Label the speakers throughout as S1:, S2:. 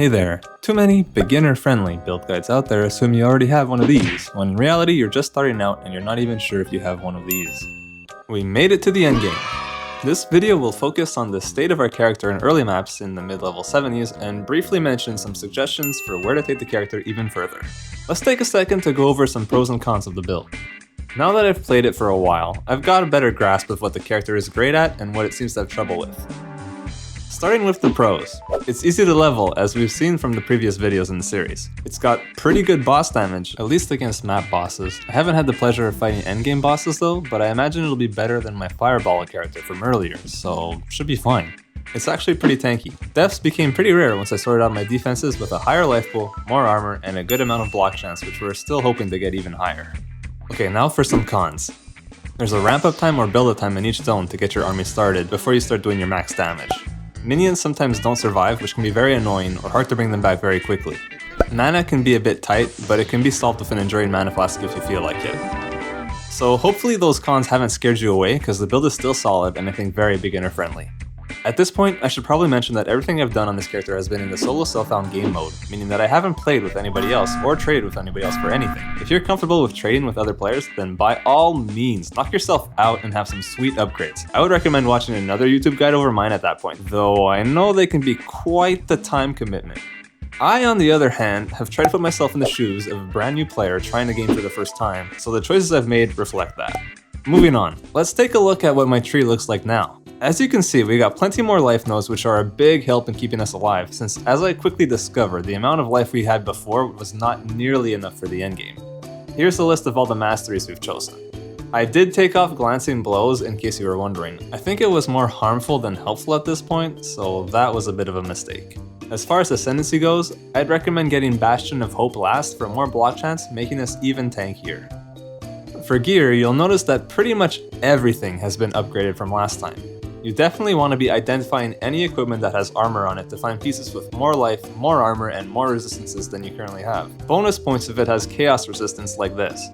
S1: Hey there, too many beginner-friendly build guides out there assume you already have one of these, when in reality you're just starting out and you're not even sure if you have one of these. We made it to the endgame. This video will focus on the state of our character in early maps in the mid-level 70s and briefly mention some suggestions for where to take the character even further. Let's take a second to go over some pros and cons of the build. Now that I've played it for a while, I've got a better grasp of what the character is great at and what it seems to have trouble with. Starting with the pros, it's easy to level as we've seen from the previous videos in the series. It's got pretty good boss damage, at least against map bosses. I haven't had the pleasure of fighting endgame bosses though, but I imagine it'll be better than my fireball character from earlier, so should be fine. It's actually pretty tanky. Deaths became pretty rare once I sorted out my defenses with a higher life pool, more armor, and a good amount of block chance, which we're still hoping to get even higher. Okay, now for some cons. There's a ramp up time or build up time in each zone to get your army started before you start doing your max damage. Minions sometimes don't survive, which can be very annoying or hard to bring them back very quickly. Mana can be a bit tight, but it can be solved with an enduring mana flask if you feel like it. So hopefully those cons haven't scared you away, because the build is still solid and I think very beginner friendly. At this point, I should probably mention that everything I've done on this character has been in the solo self-found game mode, meaning that I haven't played with anybody else or traded with anybody else for anything. If you're comfortable with trading with other players, then by all means, knock yourself out and have some sweet upgrades. I would recommend watching another YouTube guide over mine at that point, though I know they can be quite the time commitment. I, on the other hand, have tried to put myself in the shoes of a brand new player trying the game for the first time, so the choices I've made reflect that. Moving on, let's take a look at what my tree looks like now. As you can see, we got plenty more life nodes, which are a big help in keeping us alive, since as I quickly discovered, the amount of life we had before was not nearly enough for the endgame. Here's a list of all the masteries we've chosen. I did take off glancing blows in case you were wondering. I think it was more harmful than helpful at this point, so that was a bit of a mistake. As far as ascendancy goes, I'd recommend getting Bastion of Hope last for more block chance, making us even tankier. For gear, you'll notice that pretty much everything has been upgraded from last time. You definitely want to be identifying any equipment that has armor on it to find pieces with more life, more armor, and more resistances than you currently have. Bonus points if it has chaos resistance like this.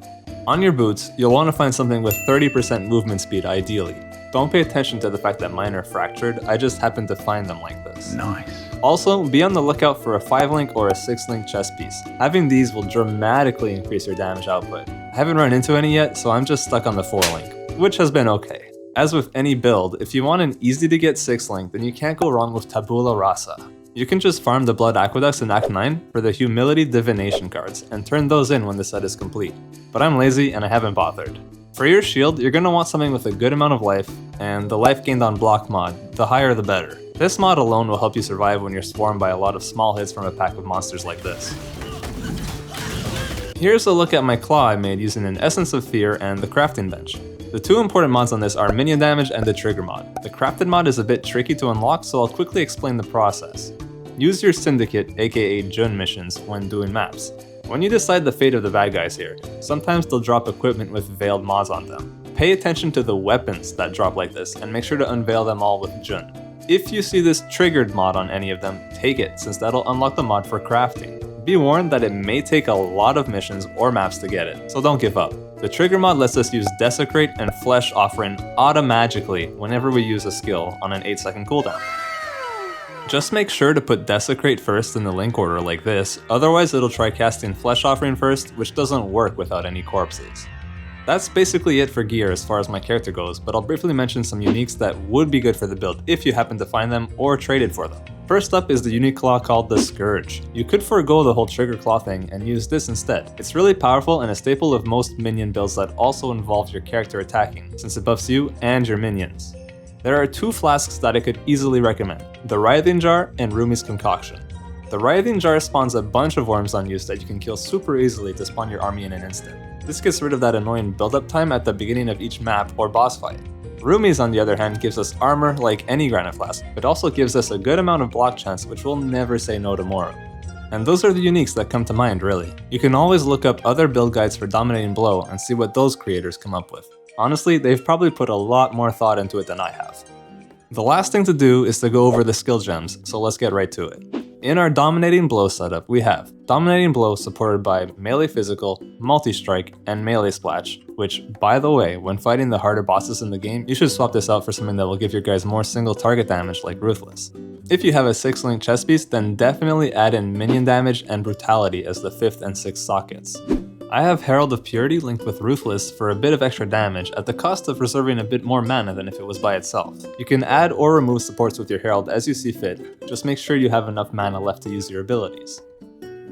S1: On your boots, you'll want to find something with 30% movement speed ideally. Don't pay attention to the fact that mine are fractured, I just happened to find them like this. Nice. Also, be on the lookout for a 5-link or a 6-link chest piece. Having these will dramatically increase your damage output. I haven't run into any yet, so I'm just stuck on the 4-link, which has been okay. As with any build, if you want an easy to get 6-link, then you can't go wrong with Tabula Rasa. You can just farm the Blood Aqueducts in Act 9 for the Humility Divination cards, and turn those in when the set is complete. But I'm lazy and I haven't bothered. For your shield, you're going to want something with a good amount of life, and the life gained on block mod, the higher the better. This mod alone will help you survive when you're swarmed by a lot of small hits from a pack of monsters like this. Here's a look at my claw I made using an Essence of Fear and the Crafting Bench. The two important mods on this are minion damage and the trigger mod. The crafted mod is a bit tricky to unlock, so I'll quickly explain the process. Use your syndicate, aka Jun missions, when doing maps. When you decide the fate of the bad guys here, sometimes they'll drop equipment with veiled mods on them. Pay attention to the weapons that drop like this, and make sure to unveil them all with Jun. If you see this triggered mod on any of them, take it, since that'll unlock the mod for crafting. Be warned that it may take a lot of missions or maps to get it, so don't give up. The trigger mod lets us use Desecrate and Flesh Offering automatically whenever we use a skill on an 8-second cooldown. Just make sure to put Desecrate first in the link order like this, otherwise it'll try casting Flesh Offering first, which doesn't work without any corpses. That's basically it for gear as far as my character goes, but I'll briefly mention some uniques that would be good for the build if you happen to find them or traded for them. First up is the unique claw called the Scourge. You could forego the whole trigger claw thing and use this instead. It's really powerful and a staple of most minion builds that also involve your character attacking, since it buffs you and your minions. There are two flasks that I could easily recommend, the Writhing Jar and Rumi's Concoction. The Writhing Jar spawns a bunch of worms on use that you can kill super easily to spawn your army in an instant. This gets rid of that annoying build-up time at the beginning of each map or boss fight. Rumi's, on the other hand, gives us armor like any Granite Flask, but also gives us a good amount of block chance, which we'll never say no to more of. And those are the uniques that come to mind, really. You can always look up other build guides for Dominating Blow and see what those creators come up with. Honestly, they've probably put a lot more thought into it than I have. The last thing to do is to go over the skill gems, so let's get right to it. In our Dominating Blow setup, we have Dominating Blow supported by Melee Physical, Multi-Strike, and Melee Splash, which, by the way, when fighting the harder bosses in the game, you should swap this out for something that will give your guys more single target damage like Ruthless. If you have a 6-link chest piece, then definitely add in minion damage and brutality as the 5th and 6th sockets. I have Herald of Purity linked with Ruthless for a bit of extra damage at the cost of reserving a bit more mana than if it was by itself. You can add or remove supports with your Herald as you see fit, just make sure you have enough mana left to use your abilities.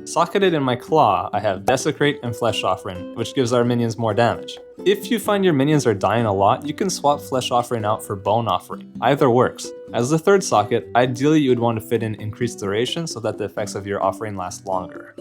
S1: Socketed in my Claw, I have Desecrate and Flesh Offering, which gives our minions more damage. If you find your minions are dying a lot, you can swap Flesh Offering out for Bone Offering. Either works. As the 3rd socket, ideally you would want to fit in increased duration so that the effects of your offering last longer.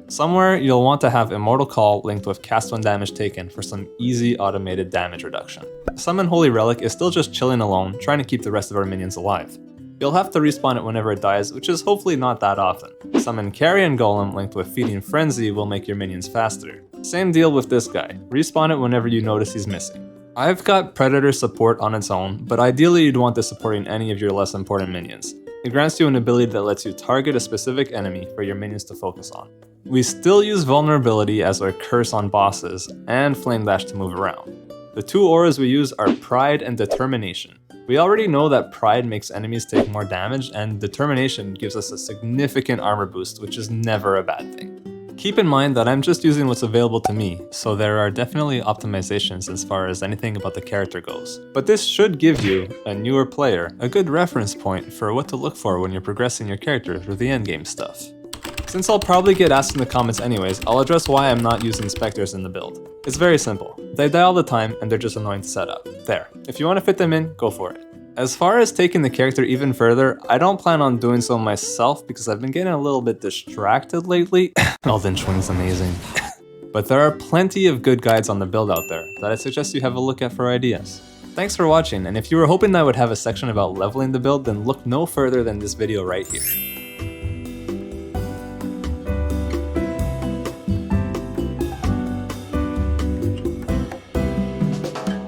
S1: Somewhere, you'll want to have Immortal Call linked with cast when damage taken for some easy automated damage reduction. Summon Holy Relic is still just chilling alone, trying to keep the rest of our minions alive. You'll have to respawn it whenever it dies, which is hopefully not that often. Summon Carrion Golem linked with Feeding Frenzy will make your minions faster. Same deal with this guy, respawn it whenever you notice he's missing. I've got Predator support on its own, but ideally you'd want this supporting any of your less important minions. It grants you an ability that lets you target a specific enemy for your minions to focus on. We still use Vulnerability as our curse on bosses, and Flame Dash to move around. The 2 auras we use are Pride and Determination. We already know that Pride makes enemies take more damage, and Determination gives us a significant armor boost, which is never a bad thing. Keep in mind that I'm just using what's available to me, so there are definitely optimizations as far as anything about the character goes. But this should give you, a newer player, a good reference point for what to look for when you're progressing your character through the endgame stuff. Since I'll probably get asked in the comments anyways, I'll address why I'm not using Spectres in the build. It's very simple. They die all the time and they're just annoying to set up. There. If you want to fit them in, go for it. As far as taking the character even further, I don't plan on doing so myself because I've been getting a little bit distracted lately. Elden Schwing's amazing. But there are plenty of good guides on the build out there that I suggest you have a look at for ideas. Thanks for watching, and if you were hoping that I would have a section about leveling the build, then look no further than this video right here.